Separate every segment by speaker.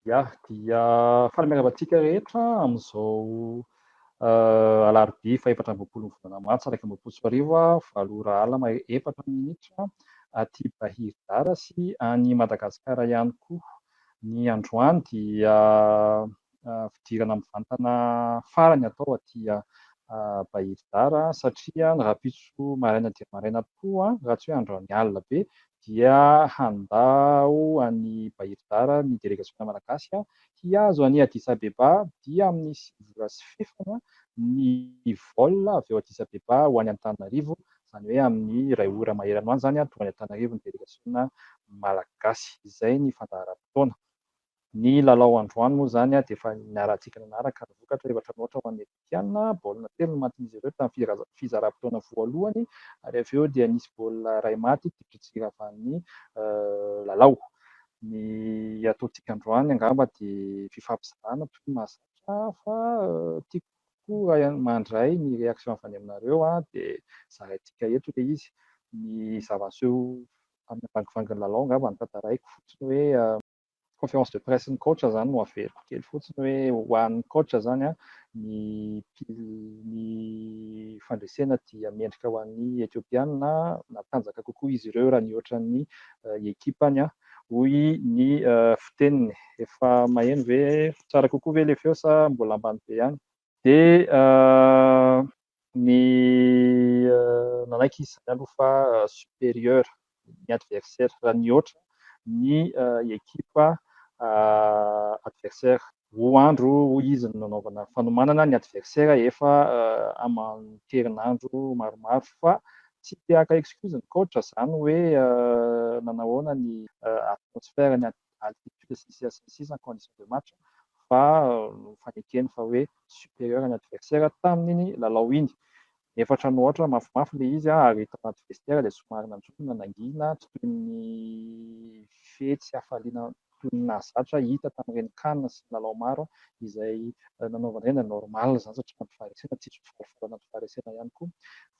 Speaker 1: Ya, dia fanamiarantsika rehetra amin'izao alarobia faha-efatra amby roapolo volana martsa 2024 valo ora alina efatra minitra aty Bahirydara sy any Madagasikara ihany koa. Ny androany dia fidirana mivantana farany atao aty Bahirydara satria ny rapitso maraina dia maraina tokoa raha tsy hoe androany alina be dia handao any Bahirydara ny delegatsiona malagasy hiazo any Addis Abeba dia amin'ny 9 ny vol avy eo Addis Abeba ho any Antananarivo, izany hoe amin'ny 2 ora maherana any zany tonga any Antananarivo ny delegatsiona malagasy. Izay ny fandaharam-potoana. Ny lalao androany moa zany dia efa niarantsika nanaraka ny vokatra efatra noatra ho an'ny etiopiana, baolina 3 no matin'izy ireo tamin'ny fizaram-potoana voalohany, ary avy eo dia nisy baolina iray maty tsiravany lalao. Ny ataontsika androany angamba dia fifampizarana toy ny mahazatra fa tiako koa mandray ny reaction avy any aminareo dia zaraintsika eto ilay izy. Ny zava-miseho amin'ny vangovangon'ny lalao angamba no tantaraiko fotsiny hoe conférence de presse ny coach zany no averiko kely fotsiny hoe ho an'ny coach zany ny fandresena dia mendrika ho an'ny etiopiana natanjaka kokoa izy ireo raha ny ohatran'ny ekipany hoy ny fiteniny. Efa maheno ve tsara kokoa ve ilay feo sa mbola ambany be ihany? Dia ny nanaiky izy zany aloha fa supérieur ny adversaire raha ny ohatra ny ekipa adversaire. Roa andro izy no nanaovana fanomanana ny adversaire efa aman-kerinandro maromaro fa tsy te haka excuse ny coach zany hoe nanahoana ny atmosphère ny altitude sisa en condition de match fa fanekeny fa hoe supérieur ny adversaire tamin'iny lalao iny. Efatra noatra mafimafy ilay izy ary hita anaty vestiaire ilay somary nanjono nanangina tsy toy ny fetsy hafaliana toy ny nahazatra hita tamin'ireny CAN sy ny lalao maro izay nanaovana ireny normal zany satria anaty faharesena tsisy mpifarifary anaty faharesena ihany koa.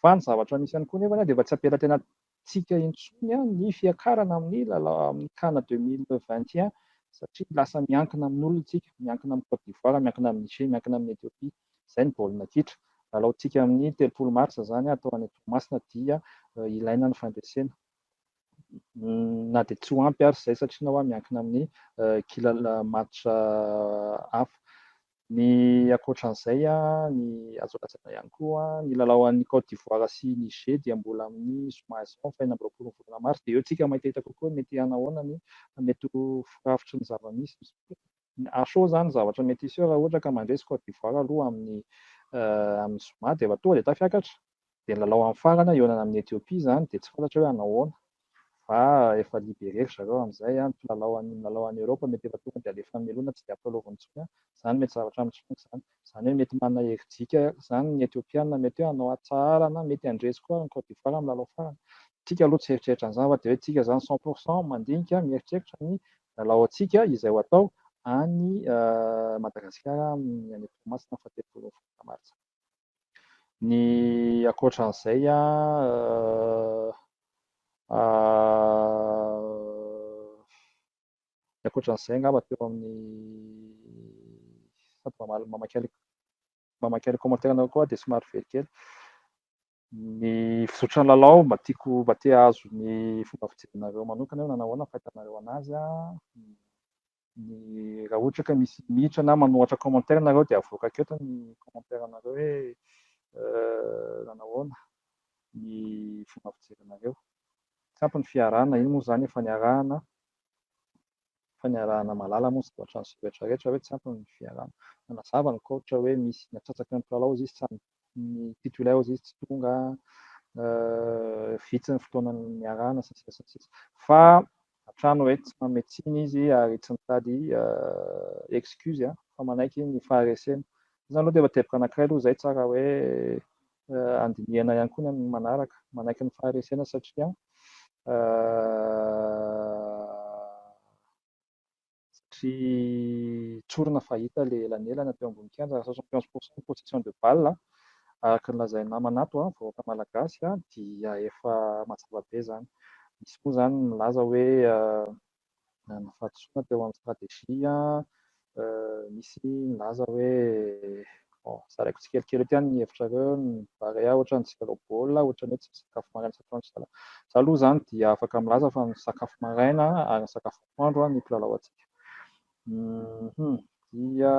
Speaker 1: Fa ny zavatra misy ihany koa nefa dia efa tsy ampelatenantsika intsony ny fiakarana amin'ny lalao amin'ny CAN 2021 satria lasa miankina amin'olona isika, miankina amin'ny Côte d'Ivoire, miankina amin'ny Niger, miankina amin'ny Ethiopie. Izay ny baolina kitra. Lalaontsika amin'ny 3 martsa zany atao any Toamasina dia ilaina ny fandresena. Na dia tsy ho ampy ary izay satria na hoa miankina amin'ny match hafa. Ny ankoatran'izay ny azo lazaina ihany koa ny lalao an'ny Côte d'Ivoire sy Niger dia mbola amin'ny zoma 4 volana mars dia eo tsika mahitahita kokoa mety hanahoana ny mety ho firafitry ny zava-misy. Aso zany zavatra mety hisy eo raha ohatra ka mandresy Côte d'Ivoire aloha amin'ny zoma dia efa tonga dia tafiakatra. Dia ny lalao amin'ny farany eo amin'ny Ethiopie zany dia tsy fantatra hoe hanahoana. Fa efa libéré zareo amin'izay lalao any Europe mety efa tonga dia alefa melona tsy dia ampilalaovana intsony. Zany mety zavatra mitsonika zany. Zany hoe mety manana herijika zany ny etiopiana mety hoe hanao atsara na mety handresy koa ny Côte d'Ivoire amin'ny lalao farany. Tsika aloha tsy eritreritra an'izany fa dia hoe tsika zany 100% mandinika mieritreritra ny lalao antsika izay ho atao any Madagasikara amin'ny any Toamasina faha 3 martsa. Ny ankoatran'izay ankoatran'izay angamba teo amin'ny mamaky commentaire anao koa dia somary very kely. Ny fizotran'ny lalao mba te hahazo ny fomba fijerinareo manokana hoe nanahoana ny fahitanareo anazy. Ny raha ohatra ka misy mihitra na manohatra commentaire nareo dia avoaka aketo ny commentaire anareo hoe nanahoana ny fomba fijerinareo. Tsy ampy ny fiarahana, iny moa zany efa niarahana malala moa sy zavatra ny rehetrarehetra hoe tsy ampy ny fiarahana. Nanazava ny coach hoe misy niatsatsaka ny mpilalao izy tsy ny titulaire izy tsy tonga vitsy ny fotoana niarahana sy sisa. Fa hatrany hoe tsy manome tsiny izy ary tsy mitady excuse fa manaiky ny faharesena. Izany aloha dia efa teboka anankiray aloha izay tsara hoe andinihana ihany koa ny manaraka manaiky ny faharesena satria tsorina fahita ilay elanelana teo ambony kianja 75% ny possession de balle araka ny lazainy namana ato vahoaka malagasy dia efa mazava be zany. Misy moa zany milaza hoe nafatsoana teo amin'ny stratégie misy milaza hoe zaraiko tsikelikely ty any ny hevitrareo ny Barea ohatran'ny tsy lalao baolina, ohatran'ny hoe tsy sakafo maraina sakafo zala. Za aloha zany dia afaka milaza fa ny sakafo maraina ary ny sakafo atoandro ny mpilalao antsika. Dia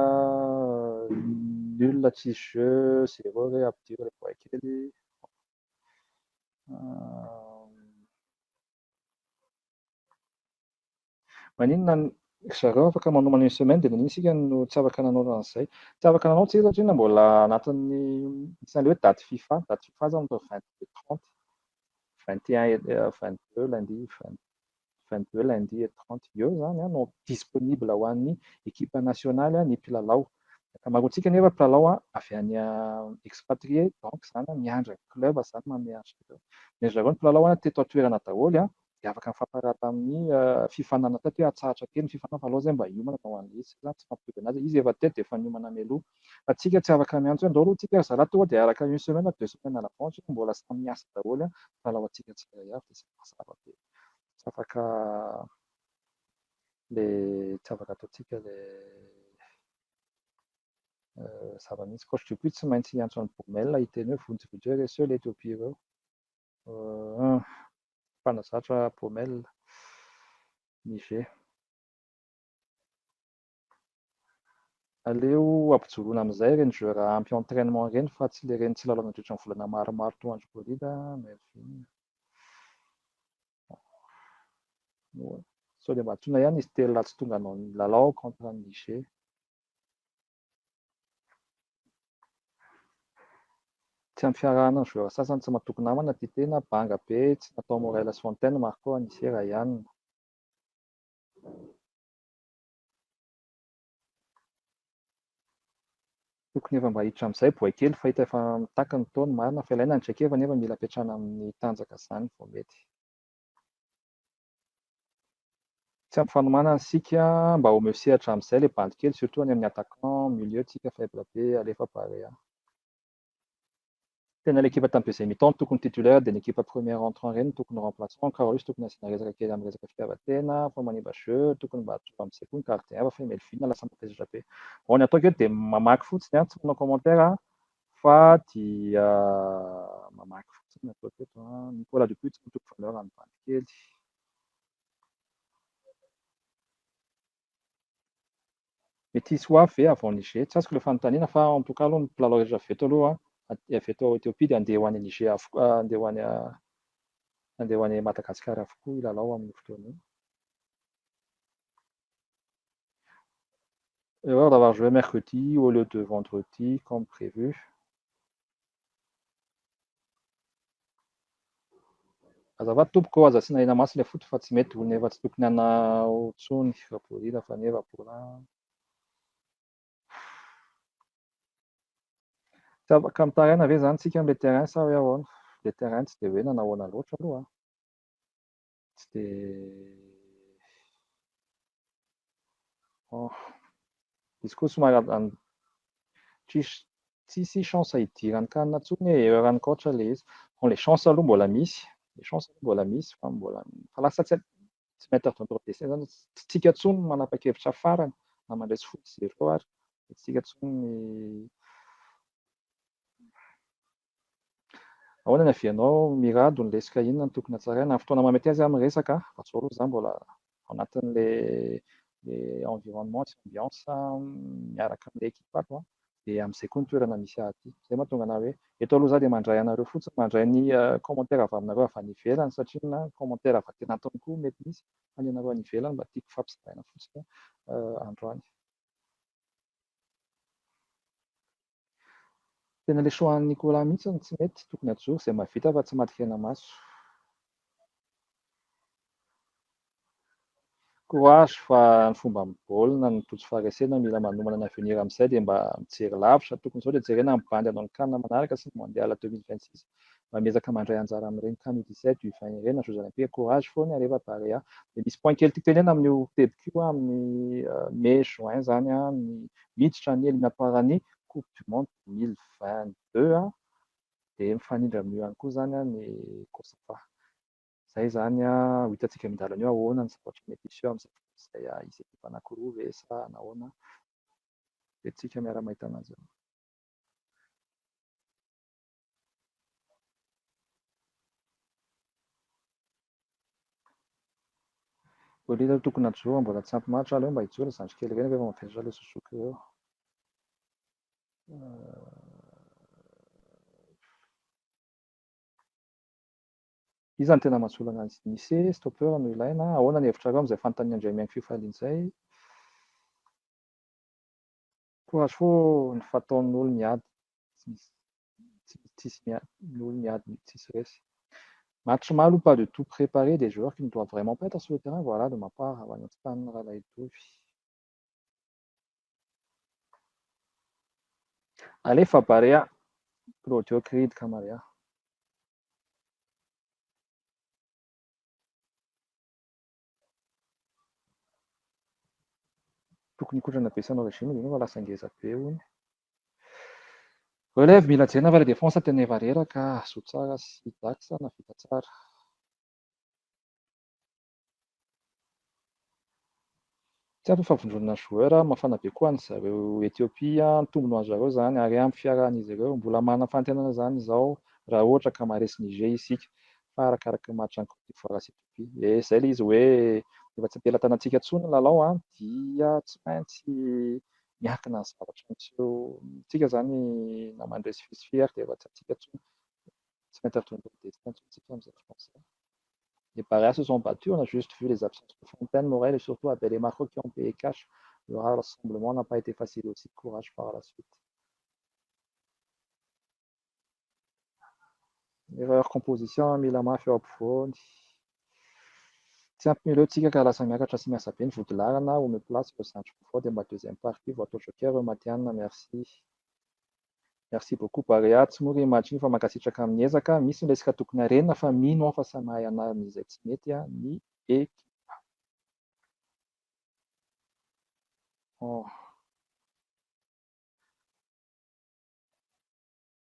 Speaker 1: nul tsisy jeu, 0 re ampidir le poids kely. Maninona zareo afaka manomana une semaine dia nanino isika no tsy afaka nanao an'izay. Tsy afaka nanao tsika satria mbola anatin'ny misy an'ilay hoe date FIFA. Date FIFA zany atao 22 30, 21 22 lundi 22 lundi et 30 eo zany no disponible ho an'ny équipe nationale ny mpilalao. Ankamaroantsika nefa mpilalao avy any expatrié, donc zany miandry club zany manome antsika. Ny zareo ny mpilalao teto an-toerana daholo dia afaka mifamparata amin'ny fifanana teto hoe atsahatra kely ny fifanana fa aleo zay mba hiomana ho an'izy zany tsy mampitovy anazy. Izy efa teto dia efa miomana mialoha. Fa tsika tsy afaka miantso hoe andao aloha tsika zala tonga dia araka une semaine 2 semaines à l'avance mbola samy miasa daholo mpilalao antsika tsirairay avy dia tsy mazava be. Tsy afaka tsy afaka ataontsika le zava-misy coach depuis tsy maintsy hiantso an'ny Bomel hiteny hoe vonjy reseo le Ethiopie ireo. Mpanazatra Bomel Niger. Aleo ampijoroana amin'izay ireny joueur ampy entraînement ireny fa tsy le reny tsy lalao nandritra ny volana maromaro toandro Bolida Melvin. Sao dia mba antsoina ihany izy telo tsy tonga nanao lalao contre Niger. Tsy ampy fiarahana ny joueur sasany tsy mahatoky namana ty tena banga be tsy natao Morelas Fontaine Marco Niger ihany. Tokony efa mba hiditra amin'izay poids kely fa hita efa mitaka ny taona marina fa ilaina ndraika efa nefa mila apetrahana amin'ny tanjaka izany vao mety. Tsy ampy fanomana isika mba ho mihosehatra amin'izay ilay bandy kely surtout any amin'ny attaquant milieu tsika faible be alefa Barea. Tena l'équipe tamin'ny deuxième mi-temps tokony titulaire dia l'équipe première entrant ireny tokony remplaçant Carolus tokony asiana resaka kely amin'ny resaka fitiavan-tena fa manimba jeu tokony mba atsofa amin'izay koa ny gardien fa Melvin lasa mampezatra be. Ny ataoko eto dia mamaky fotsiny tsy manao commentaire fa dia mamaky fotsiny ataoko eto. Nicolas Dupuis tsy mitoko valeur amin'ny bandy kely. Mety hisy ho avy ve avant Niger tsy azoko ilay fanontaniana fa en tout cas aloha ny mpilalao rehetra avy eto aloha avy eto Ethiopie dia andeha ho any Niger avokoa andeha ho any Madagasikara avokoa ilalao amin'ny fotoana io. Erreur d'avoir joué mercredi au lieu de vendredi comme prévu. Azafady tompoko aza asiana hena masy ilay foot fa tsy mety ho nefa tsy tokony hanao tsony Bolida fa nefa bola. Tsy afaka mitaraina ve zany tsika amin'ilay terrain sa hoe ahoana? Le terrain tsy dia hoe nanahoana loatra aloha. Tsy dia izy koa somary tsisy chance hidirany kanina intsony erreuran'ny coach ilay izy. Les chances aloha mbola misy. Les chances mbola misy fa mbola fa lasa tsy mettre dans leur dessin zany tsy tsika intsony manapa-kevitra farany na mandresy foot 0 ary tsika intsony. Ahoana ny avianao MIrado ny lesika inona no tokony hatsaraina amin'ny fotoana mamety azy amin'ny resaka fa zao aloha za mbola ao anatin'ilay environnement sy ambiance miaraka amin'ilay ekipako dia amin'izay koa ny toerana misy aty. Izay mahatonga anahy hoe eto aloha za dia mandray anareo fotsiny mandray ny commentaire avy aminareo avy any ivelany satria na commentaire avy aty anatiny koa mety misy fa ny anareo any ivelany mba tiako fampizaraina fotsiny androany. Tena ilay soan'ny Nicolas mihitsy tsy mety tokony ajoro izay mahavita fa tsy madika hena maso. Courage fa ny fomba baolina ny tojo faharesena mila manomana ny avenir amin'izay dia mba mijery lavitra tokony izao dia jerena amin'ny bandy hanao ny kanina manaraka sy ny mondial 2026 mba miezaka mandray anjara amin'ireny CAN U17 U20 ireny na Jeux olympiques. Courage foana alefa Barea dia misy point kely tiako tenena amin'ny début amin'ny mai juin zany ny miditra ny éliminatoire-ny coupe du monde 2022 dia mifanindry amin'io ihany koa zany ny Kosovo. Zay zany ho hitantsika mindalana eo ahoana ny zavatra mety hisy eo amin'izay izy ekipa anankiroa ve sa nahoana dia tsika miara-mahita anazy eo. Bolina tokony hajoa mbola tsy ampy match aleo mba hijoa zandry kely ireny rehefa mavesatra ilay Suzuki eo. Iza no tena mahasolana azy nisy stopper no ilaina ahoana ny hevitra reo amin'izay fanontaniana indray miaingo fifaliana izay. Courage fo ny fataon'olo miady tsisy ny olo miady tsisy resy. Match mal ou pas de tout préparé des joueurs qui ne doivent vraiment pas être sur le terrain, voilà de ma part avy any an-tany rahalahy Ethiopie. Alefa Barea mediocridika Maria. Tokony hikotrana be sanao regime dia fa lasa ngeza be hono. Relève mila jerena fa la défense tena efa reraka zo tsara sy daksa na vita tsara. Tsy ampy favondrona joueur mafana be koa ny zareo Ethiopie ny tombony ho an'zareo zany ary ampy fiarahan'izy ireo mbola manana fantenana zany izao raha ohatra ka maharesy Niger isika fa arakaraka match any Côte d'Ivoire sy Ethiopie. Zay ilay izy hoe efa tsy ampelatanantsika intsony ny lalao dia tsy maintsy miankina ny zavatra miseho. Tsika zany na mandresy fisifiry dia efa tsy antsika intsony tsy maintsy atondoha destin intsony amin'izay français. Les Barea se sont battus, on a juste vu les absences de Fontaine, Morel et surtout Abel et Marco qui ont payé cash. Le rassemblement n'a pas été facile aussi, courage par la suite. Erreur composition, mila mafy eo ampovoany. Tsy ampy mileo tsika ka lasa miakatra sy miasa be ny vodilarana au place eo zandry koa dia mba deuxième partie vao atao joker eo Matianina, merci. Merci beaucoup Barea, tsy mory match iny fa mankasitraka amin'ny ezaka, misy ny resaka tokony harena fa mino aho fa sanahy anarana tsy mety ny ekipa.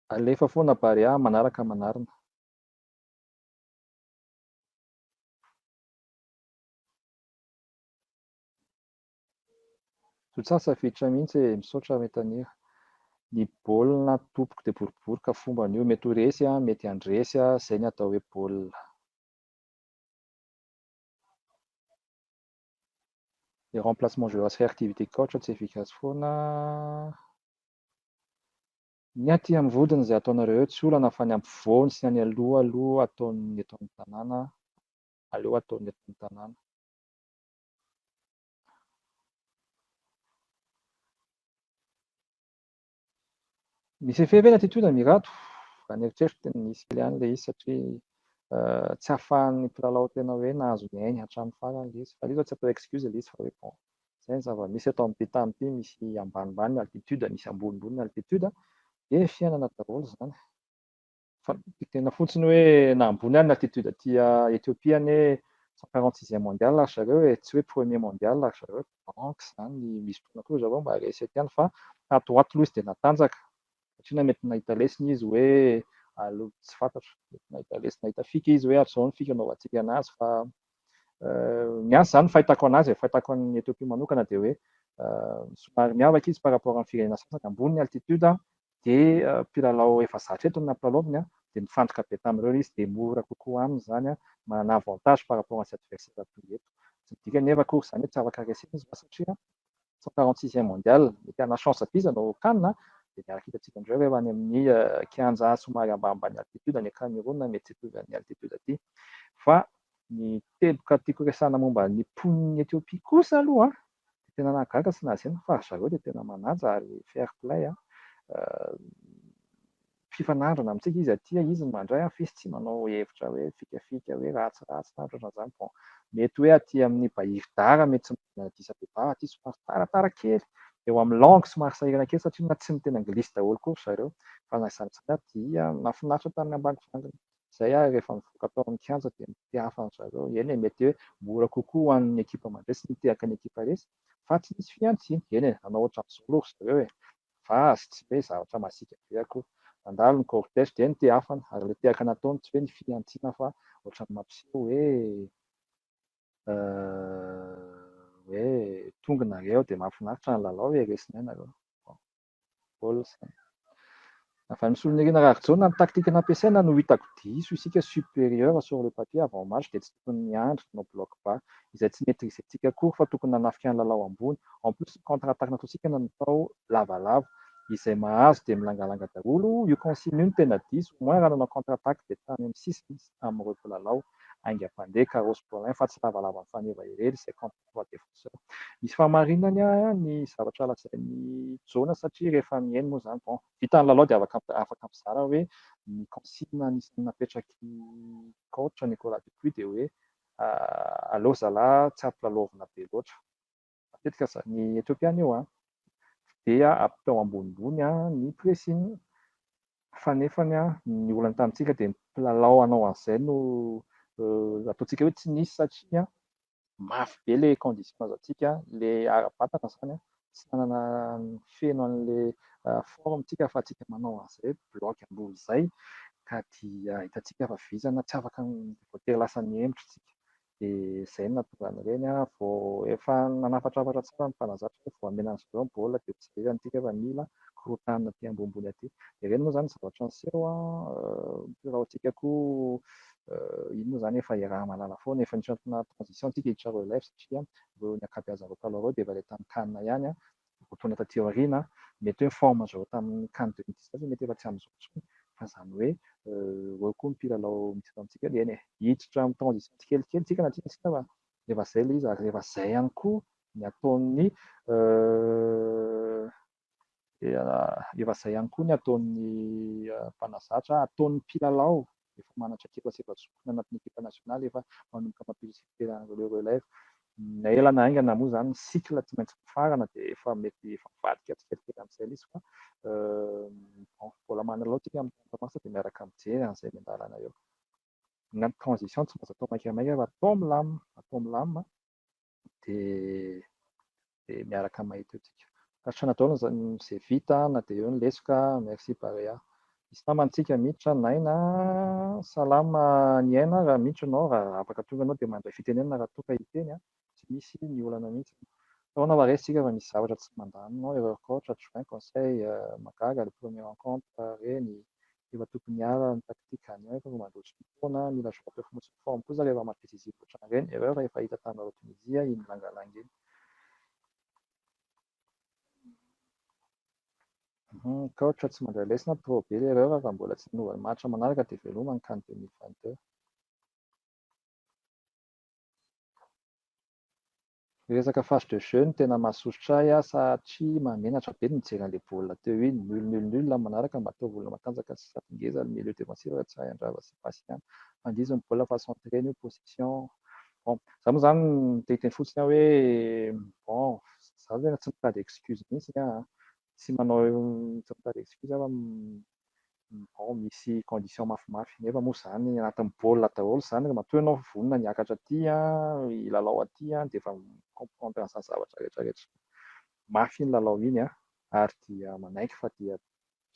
Speaker 1: Alefa foana Barea manaraka manarina. Tsara safiditra mihitsy misaotra metaniera. Ny baolina topoka dia boribory ka fomba an'io mety ho resy mety handresy izay ny atao hoe baolina. Les remplacements joueurs sy réactivité coach tsy efficace foana. Ny aty amin'ny vodiny izay ataonareo tsy olana fa ny ampovoany sy ny aloha ataon'ny eto amin'ny tanàna. Aleo ataon'ny eto amin'ny tanàna. Misy effet ve l'attitude MIrado? Raha ny eritreritro tena nisy kely ihany ilay izy satria tsy ahafahan'ny mpilalao tena hoe nahazo ny ainy hatramin'ny farany ilay izy. Fa ilay izy tsy atao excuse ilay izy fa hoe bon. Izay ny zava-misy eto amin'ny tany ity misy ambanimbany ny altitude, misy ambonimbony ny altitude dia fiainana daholo izany. Fa tena fotsiny hoe na ambony ihany ny altitude aty Ethiopie anie 146e mondial ary zareo tsy hoe premier mondial ary zareo donc izany misy fotoana koa zareo mba resy ety ihany fa ato aloha izy dia natanjaka. Satria mety nahita lesona izy hoe aloha tsy fantatra, mety nahita lesona nahita fika izy hoe zao ny fika anaovantsika anazy fa ny ansa izany fahitako anazy fahitako ny Ethiopie manokana dia hoe somary miavaka izy par rapport amin'ny firenena sasany ambony ny altitude dia mpilalao efa zatra eto ny ampilalaoviny dia mifantoka be tamin'ireo izy dia mora kokoa aminy izany manana avantage par rapport amin'ny adversaire tonga eto. Tsy midika nefa koa izany hoe tsy afaka resena izy satria 146e mondial mety hana chance be izy hanao CAN dia miaraka hitantsika indreo rehefa any amin'ny kianja somary ambanimbany altitude any Cameroun mety tsy hitovy amin'ny altitude aty. Fa ny teboka tiako resahana momba ny mponiny Ethiopie kosa aloha dia tena nahagaga sy nahazena fa zareo dia tena manaja ary fair play fifanarana amintsika izy aty izy ny mandray fa izy tsy manao hevitra hoe fikafika hoe ratsiratsy na ohatran'izany. Bon, mety hoe aty amin'ny Bahirdara mety tsy midina disabeba aty somary taratara kely eo amin'ny langue somary sahirana kely satria tsy miteny anglisy daholo koa zareo fa na izany tsy dia mahafinaritra tamin'ny ambany fangana. Izay rehefa mivoaka tao amin'ny kianja dia mitihafa an'zareo eny mety hoe mora kokoa ho an'ny ekipa mandresy mitehaka ny ekipa resy fa tsy misy fiantsiny eny nanao ohatran'izao loha zareo fa tsy hoe zavatra masika be akory. mandalo ny cortège dia ny te-hafana ary ilay te-haka nataony tsy hoe ny fiantsiana fa ohatran'ny mampiseho hoe tonga nareo dia mahafinaritra ny lalao resinay nareo. Baolina izany. Enfin, nisy olona raha ny taktika nampiasaina no hitako diso isika supérieur sur le papier avant match dia tsy tokony miandry no bloc bas izay tsy maîtrisentsika akory fa tokony nanafika ny lalao ambony. En plus contre-attaque nataontsika natao lavalava izay mahazo dia milangalanga daholo. Io consigne io no tena diso. Au moins raha nanao contre-attaque dia tany amin'ny sisiny amin'ny lalao aingam-pandeha carrosse paulin fa tsy lavalava mifaneva irery izay contre trois défenseur. Misy fahamarinana ny zavatra lazain'ny Jona satria rehefa mihaino moa izany bon vita ny lalao dia afaka mizara hoe ny consigne anisany napetraky coach Nicolas Dupuis dia hoe aleo zalahy tsy ampilalovina be loatra. Matetika ny Etiopiana io dia atao ambonimbony ny pressing fa nefany ny olana tamintsika dia mpilalao anao an'izay no ataontsika hoe tsy nisy satria mafy be ilay condition azo antsika ilay ara-batana izany tsy nanana feno an'ilay formentsika fa antsika manao an'izay bloc ambony izay ka dia hitantsika fa vizana tsy afaka voatery lasa mihembotra isika dia izay no nahatonga an'ireny vao efa nanafatrafatra tsara ny mpanazatra vao amena azy ireo ny baolina dia tsy very antsika fa mila korotanina aty ambonimbony aty. Dia ireny moa izany zavatra niseho raha antsika koa iny moa izany efa iaraha malala foana efa nisy transition antsika hiditra relève satria ireo ny ankabeazan'ireo taloha ireo dia efa ilay tamin'ny CAN ihany rotonana taty aoriana mety hoe forme zareo tamin'ny CAN 2017 mety efa tsy amin'izao intsony fa izany hoe ireo koa mpilalao miditra amintsika dia eny hiditra amin'ny transition tsikelikely tsika na tiana tsika fa rehefa izay ilay izy ary rehefa izay ihany koa ny ataon'ny efa izay ihany koa ny ataon'ny mpanazatra ataon'ny mpilalao efa manatra ekipa sy efa zokona anatin'ny ekipa nasionaly efa manomboka mampirisiterana relève na ela na aingana moa izany ny cycle tsy maintsy mifarana dia efa mety efa mivadika tsikelikely amin'izay ilay izy fa mbola manalao tsika amin'ny tantamasa dia miaraka mijery an'izay miandalana eo. Na transition tsy maintsy atao maikamaika fa atao milamina dia miaraka mahita eo tsika. Ka hatranadao izay vita na dia eo ny lesoka merci Barea. Misy namantsika miditra naina salama ny aina raha miditra ianao raha afaka tonga ianao dia mandray fitenenana raha toka hiteny tsy misy ny olana mihitsy. Taona varesitsika fa misy zavatra tsy mandanonao erreur coach adjoint conseil magaga le premier rencontre reny efa tokony hiara ny taktika any efa mandroatra ny foana mila joueur performance forme kosa rehefa match décisif ohatran'ireny erreur efa hita tamin'ireo Tunisia iny langalanga iny. Coach tsy mandray lesona pro be ilay erreur fa mbola tsy nanova match manaraka dia veloma ny CAN 2022. Resaka phase de jeu no tena mahasosotra ahy satria mamenatra be ny mijery an'ilay baolina teo iny nul manaraka mba atao volona matanjaka sy satongeza ny milieu défensif tsy andrava sy patient mandizy ny baolina fa centré ny position. Bon, za moa izany miteny fotsiny hoe bon za tena tsy mitady excuse mihitsy tsy manao tsy mitady excuse fa bon misy condition mafimafy nefa moa izany anatin'ny baolina daholo izany matoa ianao vonona niakatra aty ilalao aty dia efa comprendre an'izany zavatra rehetrarehetra mafy ny lalao iny ary dia manaiky fa dia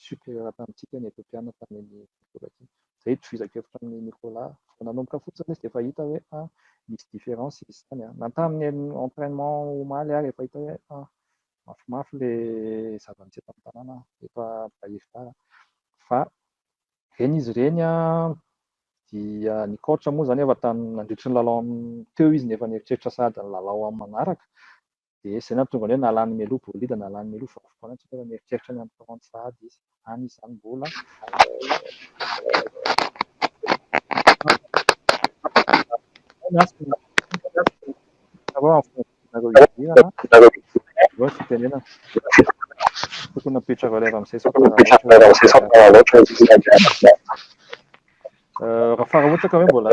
Speaker 1: supérieur tamintsika ny Etiopiana tamin'ny Ethiopie. Izay tovizako-hevitra amin'ny Nicolas vao nanomboka fotsiny izy dia efa hita hoe misy différence izy izany na tamin'ny entraînement omaly rehefa hita hoe mafimafy ilay zava-misy eto amin'ny tanàna efa bahivy fa ireny izy ireny dia ny coach moa izany efa nandritry ny lalao teo izy nefa nieritreritra sady ny lalao amin'ny manaraka dia izay nahatonga ny hoe nalany mialoha bolida nalany mialoha vaovao antsika efa nieritreritra ny amin'ny 30 sady izy any izany mbola fitenenana tokony napetra relève amin'izay raha fara ohatra ka hoe mbola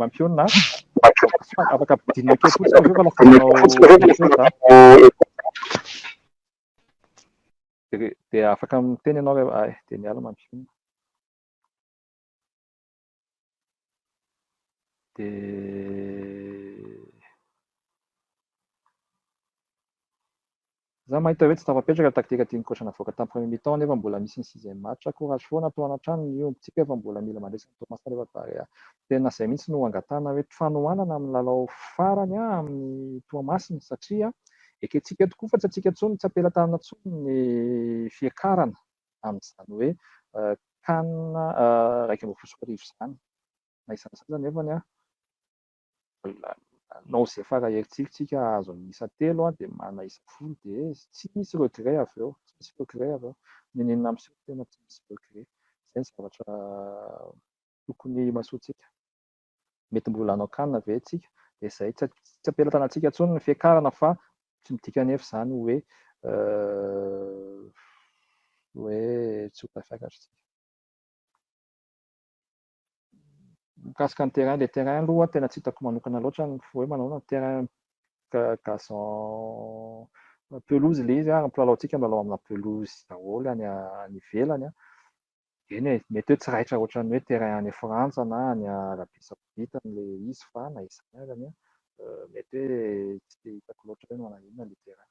Speaker 1: mampionina afaka ampidinina kely fotsiny aveo fa lafa manao dia afaka miteny ianao rehefa dia miala mampionina dia Za mahita hoe tsy tafapetraka taktika tian'ny coach navoaka tamin'ny premier mi-temps nefa mbola misy ny sixième match. Courage foana atao anatrano ny ombintsika fa mbola mila mandresy ny Thomas rehefa Barea. Tena izay mihitsy no angatahana hoe fanohanana amin'ny lalao farany amin'ny Toamasina satria eketsika tokoa fa tsy atsika intsony tsy ampelantanana intsony ny fiakarana amin'izany hoe kanina raika amby folo sy arivo izany. Na isan'izany nefa nao izay faraherintsika azo miisa telo dia manana isa folo dia tsy misy regret avy eo, tsy misy regret avy eo. Nenenina amin'izay tena tsy misy regret. Izay ny zavatra tokony mahasoantsika. Mety mbola hanao kanina ve tsika dia izay tsy ampelantanantsika intsony ny fiakarana fa tsy midika nefa izany hoe tsy ho tafiakatra tsika. Mikasika ny terrain, ilay terrain aloha tena tsy hitako manokana loatra ny hoe manao terrain gazon pelouse ilay izy, mpilalao milalao amina pelouse daholo any ivelany. Eny e, mety hoe tsy raitra ohatran'ny hoe terrain any Frantsa na any Arabia Saoudita ilay izy fa na izany ary mety hoe tsy dia hitako loatra hoe manao inona ilay terrain.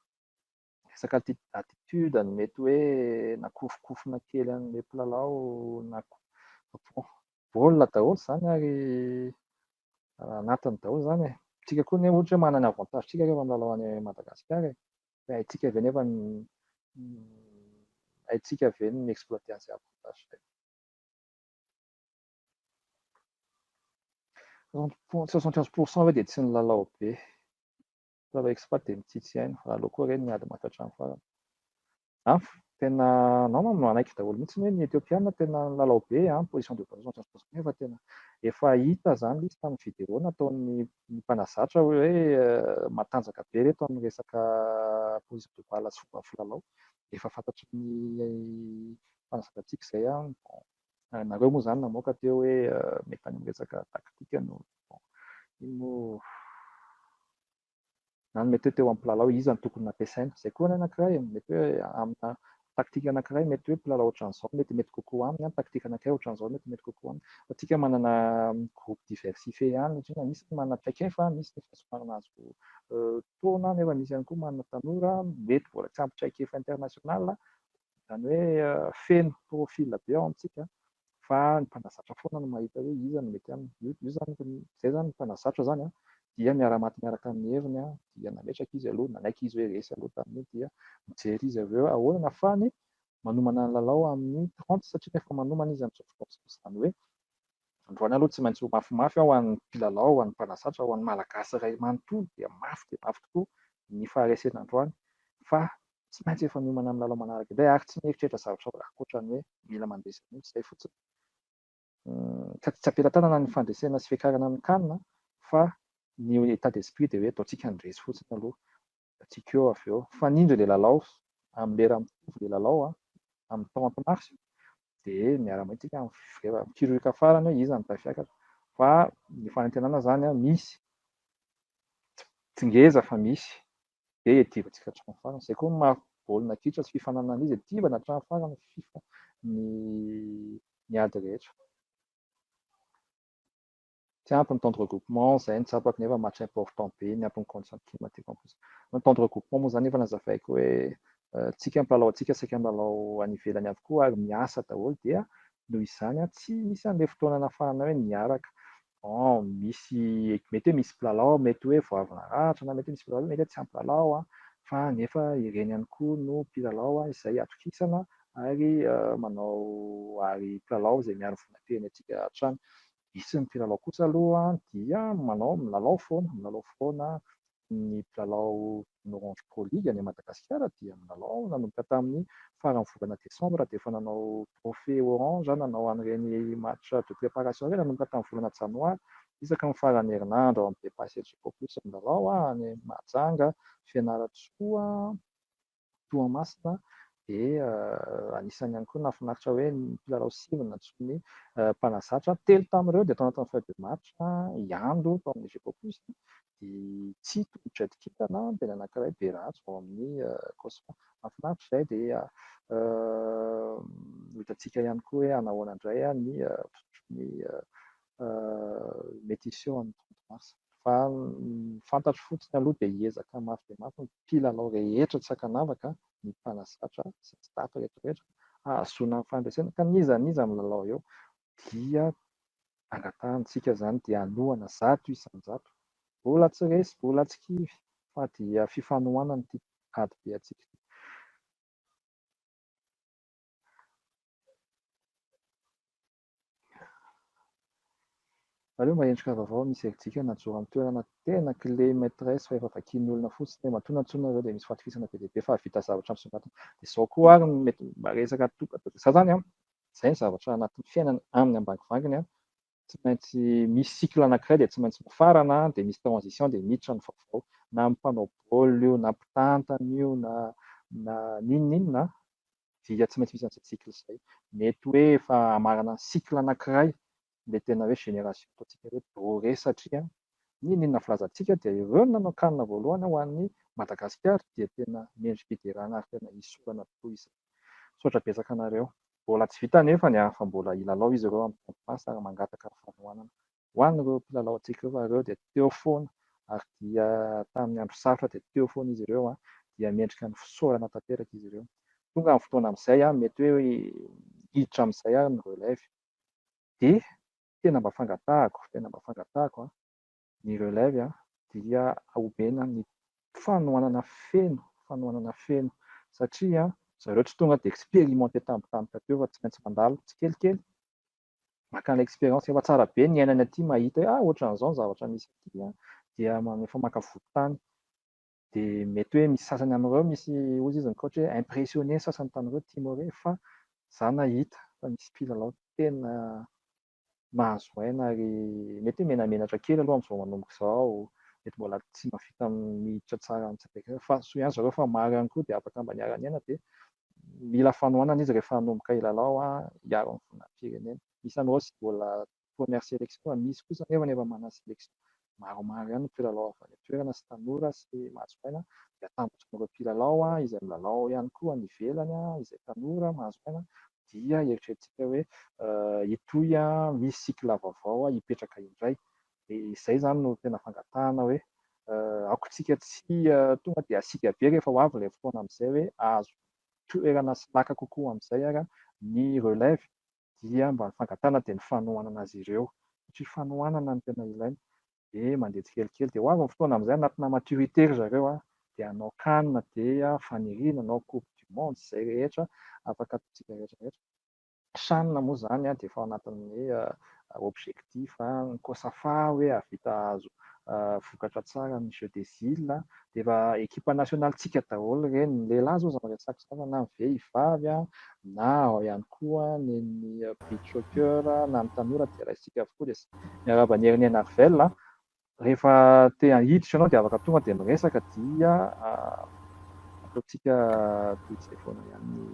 Speaker 1: Resaka attitude mety hoe nakofokofona kely an'ilay mpilalao na baolina daholo izany ary anatiny daholo izany e. Tsika koa nefa ohatra hoe manana avantage tsika rehefa milalao any Madagasikara e. Haintsika ve nefa haintsika ve ny exploiter an'izay avantage izay. 75% hoe dia tsy ny lalao be. Lalao expat dia mitsitsy haino, lalao koa ireny miady maka hatramin'ny farany. Tena manaiky daholo mihitsy hoe ny Etiopiana tena lalao be position de ballon 75% nefa tena efa hita izany izy tamin'ny vidéo nataon'ny mpanazatra hoe matanjaka be reto amin'ny resaka position de balle sy fomba filalao. Efa fantatry ny mpanazatra antsika izay. Nareo moa izany namoaka teo hoe mety any amin'ny resaka taktika no na mety hoe teo amin'ny mpilalao iza ny tokony nampiasaina. Izay koa ny anankiray mety hoe amina taktika anankiray mety hoe mpilalao ohatran'izao mety kokoa aminy, taktika anankiray ohatran'izao mety kokoa aminy. Atsika manana groupe diversifié ihany, misy ny manana traikefa, misy ny manana azo taona nefa misy ihany koa manana tanora, mety mbola tsy ampy traikefa international, izany hoe feno profil be ao amintsika fa ny mpanazatra foana no mahita hoe iza no mety aminy. Izay zany ny mpanazatra zany dia miara-maty miaraka amin'ny heviny dia nametraka izy aloha, nanaiky izy hoe resy aloha tamin'iny dia mijery izy avy eo ahoana ahafahany manomana ny lalao amin'ny 30 satria efa manomana izy amin'ny 60%. Izany hoe androany aloha tsy maintsy ho mafimafy ho an'ny mpilalao, ho an'ny mpanazatra, ho an'ny malagasy iray manontolo dia mafy tokoa ny faharesena androany fa tsy maintsy efa miomana amin'ny lalao manaraka indray ary tsy mieritreritra zavatra ankoatran'ny hoe mila mandresy mihitsy izay fotsiny. Tsy ampelantanana ny fandresena sy fiakarana amin'ny kanina fa ny état d'esprit dia hoe ataontsika andresy fotsiny aloha, atsika eo avy eo fa nindry ilay lalao amin'ny lera mitovy ilay lalao amin'ny 30 mars dia miara-maitsika mikiroka farany hoe iza no tafiakatra fa ny fanantenana zany misy tsy ngeza fa misy dia hedivantsika hatramin'ny farany. Izay koa maha baolina kitra sy fifananana izy hedivana hatramin'ny farany ny ady rehetra. Tsy ampy ny temps de regroupement izay ny tsapako nefa match important be ny ampy ny condition climatique en plus. Ny temps de regroupement moa zany nefa nazavaiko hoe tsika mpilalao atsika saika milalao any ivelany avokoa ary miasa daholo dia noho izany tsy misy an'ilay fotoana nahafahana hoe niaraka. Mety hoe misy mpilalao mety hoe vao avy naratra na mety misy mpilalao mety hoe tsy ampy lalao fa nefa ireny ihany koa no mpilalao izay atokisana ary manao ary mpilalao izay miaro vonateny atsika hatrany. Misy ny mpilalao kosa aloha dia milalao foana ny mpilalao Orange Pro League any Madagasikara dia milalao nanomboka tamin'ny faran'ny volana desambra dia efa nanao trophée orange, nanao an'ireny match de préparation ireny nanomboka tamin'ny volana janoary isaka ny faran'ny herinandro amin'ny dépassé plus milalao any Mahajanga, Fianaratsoa, Toamasina dia anisany ihany koa nahafinaritra hoe ny mpilalao sivy natsoin'ny mpanazatra telo tamin'ireo dia tao anatin'ny feuille de match Iando tao amin'ny Ethiopie dia tsy tongotra kintana dia ny anankiray Barea ao amin'ny Cosma. Mahafinaritra izay dia hitantsika ihany koa hoe anahoana indray ny mety hiseho amin'ny 30 mars. fa fantatro fotsiny aloha dia hiezaka mafy dia mafy mpilalao rehetra tsy ankanavaka ny mpanazatra sy ny staff rehetrarehetra ahazoana amin'ny fandraisana ka niza milalao eo dia angatahantsika zany dia anohana zato isan-jato. Mbola tsy resy, mbola tsy kivy fa dia fifanohana ny ity ady be antsika. Aleo mahendrika vaovao misy erintsika najoro amin'ny toerana tena clé maîtresse fa efa vakian'ny olona fotsiny matonantsona ireo dia misy fatokisana be dia be fa vita zavatra misongadina. Dia izao koa ary mety mba resaka za zany izay ny zavatra anatin'ny fiainana amin'ny ambangivanginy tsy maintsy misy cycle anankiray dia tsy maintsy mafarana dia misy transition dia miditra ny vaovao na mpanao baolina io na mpitantana io na n'inona dia tsy maintsy misy an'izay cycle izay. Mety hoe efa hamarana cycle anankiray ilay tena hoe génération ataontsika hoe doré satria n'inona filazantsika dia ireo nanao kanina voalohany ho an'ny Madagasikara dia tena mendrika iderana ary tena hisorana tokoa izay. Misaotra betsaka anareo. Mbola tsy vita nefa fa mbola hilalao izy ireo amin'ny tompon'asa ary mangataka ny fanohanana ho an'ireo mpilalao antsika ireo fa ireo dia teo foana ary dia tamin'ny andro sarotra dia teo foana izy ireo dia mendrika ny fisaorana tanteraka izy ireo. Tonga amin'ny fotoana amin'izay mety hoe hiditra amin'izay ary ny relève dia tena mba fangatahako ny relève dia omena ny fanohanana feno satria zareo tsy tonga dia expérimenté tampotampoka teo fa tsy maintsy mandalo tsikelikely maka ny expérience efa tsara be ny ainany aty mahita hoe ohatran'izao ny zavatra misy aty dia efa maka volontany dia mety hoe misy sasany amin'ireo misy ozy izy ny coach hoe impressionné sasany tamin'ireo timoré fa za nahita fa misy mpilalao tena mahazo aina ary mety hoe menamenatra kely aloha amin'izao manomboka izao mety mbola tsy mahavita miditra tsara amin'izay fa soa ihany zareo fa maro ihany koa dia afaka mba niara niaina dia mila fanohanana izy rehefa hanomboka hilalao hiaro amin'ny voninahim-pirenena. Misy an'ireo tsy mbola première sélection misy kosa nefa efa manana sélection maromaro ihany ny mpilalao avy any an-toerana sy tanora sy mahazo aina dia atambatran'ireo mpilalao izay milalao ihany koa any ivelany izay tanora mahazo aina dia eritreretintsika hoe itoy misy cycle vaovao hipetraka indray dia izay zany no tena fangatahana hoe aokontsika tsy tonga dia asiaka be rehefa ho avy ilay fotoana amin'izay hoe azo toerana sy laka kokoa amin'izay ary ny relève dia mba ny fangatahana dia ny fanohanana azy ireo satria fanohanana ny tena ilaina dia mandeha tsikelikely dia ho avy ny fotoana amin'izay anatina maturité ry zareo dia hanao kanina dia faniriana hanao coupe du monde izay rehetra afaka ataontsika rehetrarehetra. Chanina moa zany dia efa ao anatin'ny objectif ny COSAFA hoe havita azo vokatra tsara ny jeu des îles dia efa ekipa nasionalintsika daholo ireny ny lehilahy zao zany resaka sana na ny vehivavy na ao ihany koa ny beach soccer na ny tanora dia raisitsika avokoa dia miarahaba ny herinena Arvel rehefa te hiditra ianao dia afaka tonga dia miresaka dia ataontsika toy izay foana ihany ny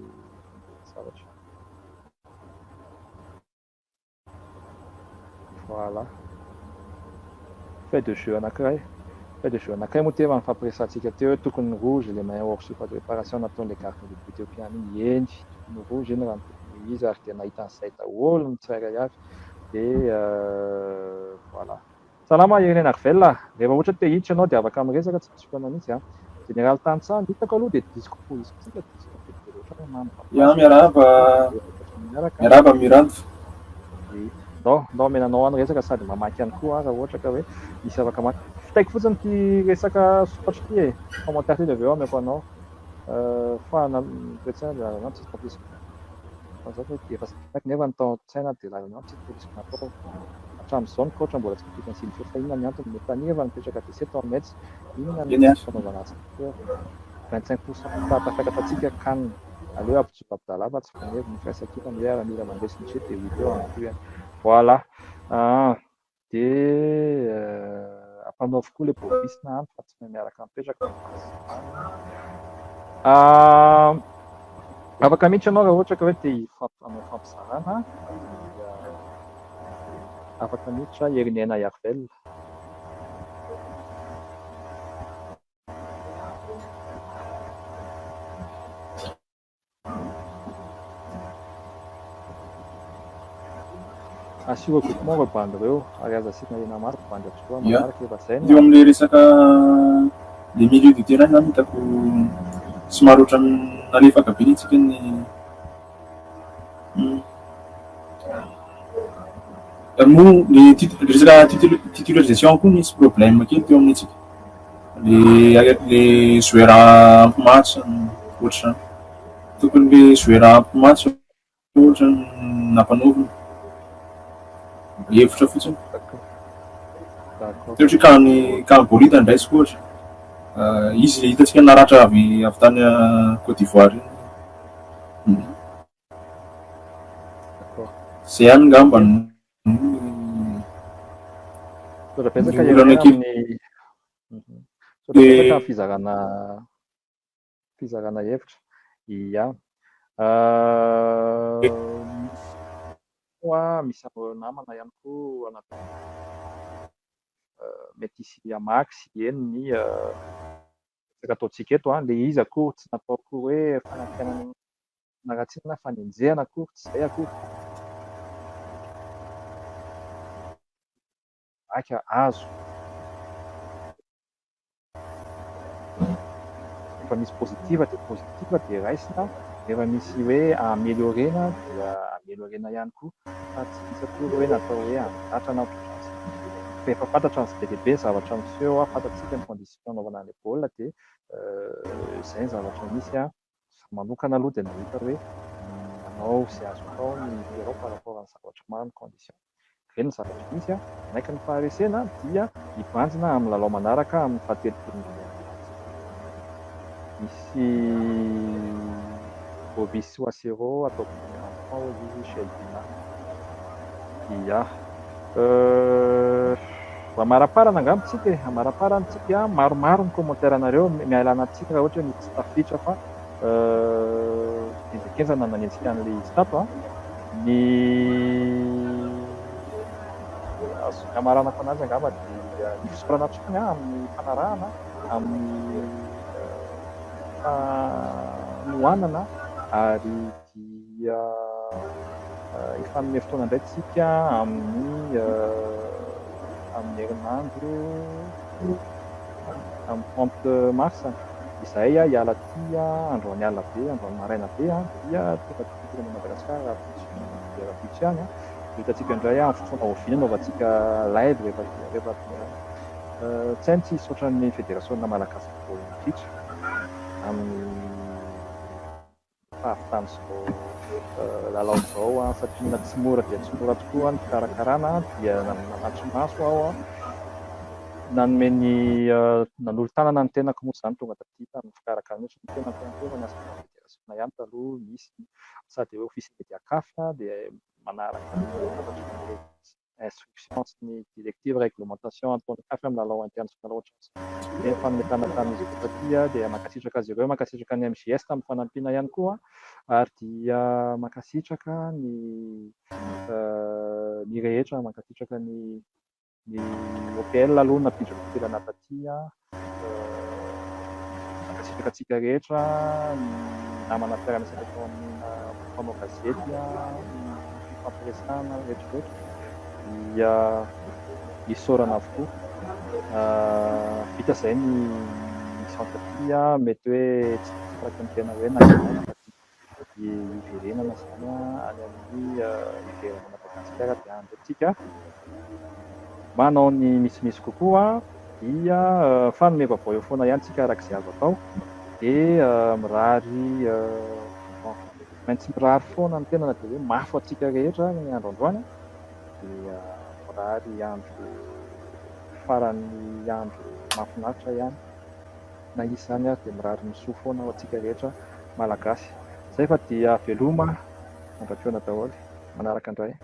Speaker 1: zavatra. Voilà. Fait de jeu anankiray moa tena mifampiresantsika teo hoe tokony rouge le maillot hors surface de réparation nataon'ilay gardien de but Ethiopiana eny ny rouge eny raha tokony izy ary dia nahita an'izay daholo ny tsirairay avy dia voilà. Salama Irene Arvel rehefa ohatra te hiditra ianao dia afaka miresaka tsy misy fotoana mihitsy Général Tantsa hitako aloha dia disco poizitsika
Speaker 2: miaraba MIrado
Speaker 1: ndao menanao any resaka sady mamaky ihany koa raha ohatra ka hoe misy afaka mamaky fitaiko fotsiny ity resaka soratra ity commentaire ity dia aveo ameko anao fa nampiatsana tsy tampisy fa zao hoe efa fitaiko nefa ny tao-tsaina dia lalana tsy risque natao hatramin'izao ny coach mbola tsy mipika ny sily fa inona ny antony mety aniva nipetraka 17 ans maître inona ny fanaovana azy 25% tafiakatratsika kanina aleo ampijoro Abdallah fa tsy faneva ny firaisan-kina miara-mila mandresy ny jeu dia hita eo amin'ny toerana. Voilà. Dia ampanaovy koa ilay bovisina any fa tsy mahay miaraka mipetraka afaka mihitsy ianao raha ohatra ka hoe te hanao fampizarana afaka mihitra Erinena Arvel. Assure groupement reo bandy reo ary azasika ena maro bandy avokoa
Speaker 2: Ia.
Speaker 1: manaraka efa zay
Speaker 2: Eo amin'ilay resaka le milieu de terrain zany hitako somary ohatran'ny nalefaka be itsika ny moa le resaka titularisation koa misy problème kely teo amin'itsika le joueur ampy match ohatra tokony le joueur ampy match ohatra nampanovina hevitra fotsiny satria ka bolita ndraisy ohatra izy hitantsika naratra avy tany Côte d'Ivoire iny zay any ngamba
Speaker 1: Sorapezaka amin'ny fizarana hevitra. Ia. Misy namana ihany koa anaty mety hisy amaxy eny ny resaka ataontsika eto le izy akory tsy natao akory hoe fanantenana naratsina fanenjehana akory tsy zay akory aka azo efa misy pozitiva dia raisina rehefa misy hoe améliorena dia améliorena ihany koa fa tsy misy akory hoe natao hoe andatra na efa fantatra ny tsy lehibe zavatra miseho fantatsika ny condition anaovana ny baolina dia izay ny zavatra misy manokana aloha dia nahita hoe manao izay azo atao ny MIrado par rapport amin'ny zavatra maro ny condition ireny ny zavatra misy naiky ny faharesena dia hibanjina amin'ny lalao manaraka amin'ny fahatelopolo misy Bobisy 0 atao izy Shelbina. Ia. Amaraparana angambontsika amaraparantsika maromaro ny commentaire anareo miala anatsika raha ohatra misy tafiditra fa kenjana nanenjika an'ilay izy tato ny azo amaranako anazy angamba dia ny fisorana tsony amin'ny fanarahana amin'ny noanana ary dia ifanome fotoana indray tsika amin'ny herinandro amin'ny 30 mars izay hiala ty androany alina be androany maraina be dia tonga Madagasikara rahampitsy any hitantsika indray amin'ny fotoana oviana anaovantsika live rehefa tsy hainy tsy hisy ohatran'ny fédération malagasy baolina kitra amin'ny fahavitany zao lalao zao satria na tsy mora dia tsy mora tokoa ny fikarakarana dia nanatry maso aho nanome ny nanolo tanana ny tenako moa zany tonga taty tamin'ny fikarakarana ohatry ny tena tena ny asa fédération ihany taloha misy sady hoe office mediacaf dia manaraka instruction sy ny directive réglementation ataon'ny CAF amin'ny lalao international ohatran'izay dia fanometana tamin'izy taty dia mankasitraka azy ireo mankasitraka ny MGS tamin'ny fanampiana ihany koa ary dia mankasitraka ny rehetra mankasitraka ny OPL aloha napindra taty mankasitraka atsika rehetra ny namana mpiara-miasaka tao amin'ny mpanao gazety fampiresahana rehetrarehetra dia isaorana avokoa vita izay ny santaty mety hoe tsy faraky ny tena hoe iverenana zany any amin'ny iverenana Madagasikara dia andretsika manao ny misimisy kokoa dia fanome vaovao eo foana ihany tsika arak'izay azo atao dia mirary maintsy mirary foana ny tena dia hoe mafy atsika rehetra ny andro androany dia mirary andro farany andro mahafinaritra ihany na izy zany dia mirary misoa foana ao atsika rehetra malagasy zay fa dia veloma andrapiona daholo manaraka indray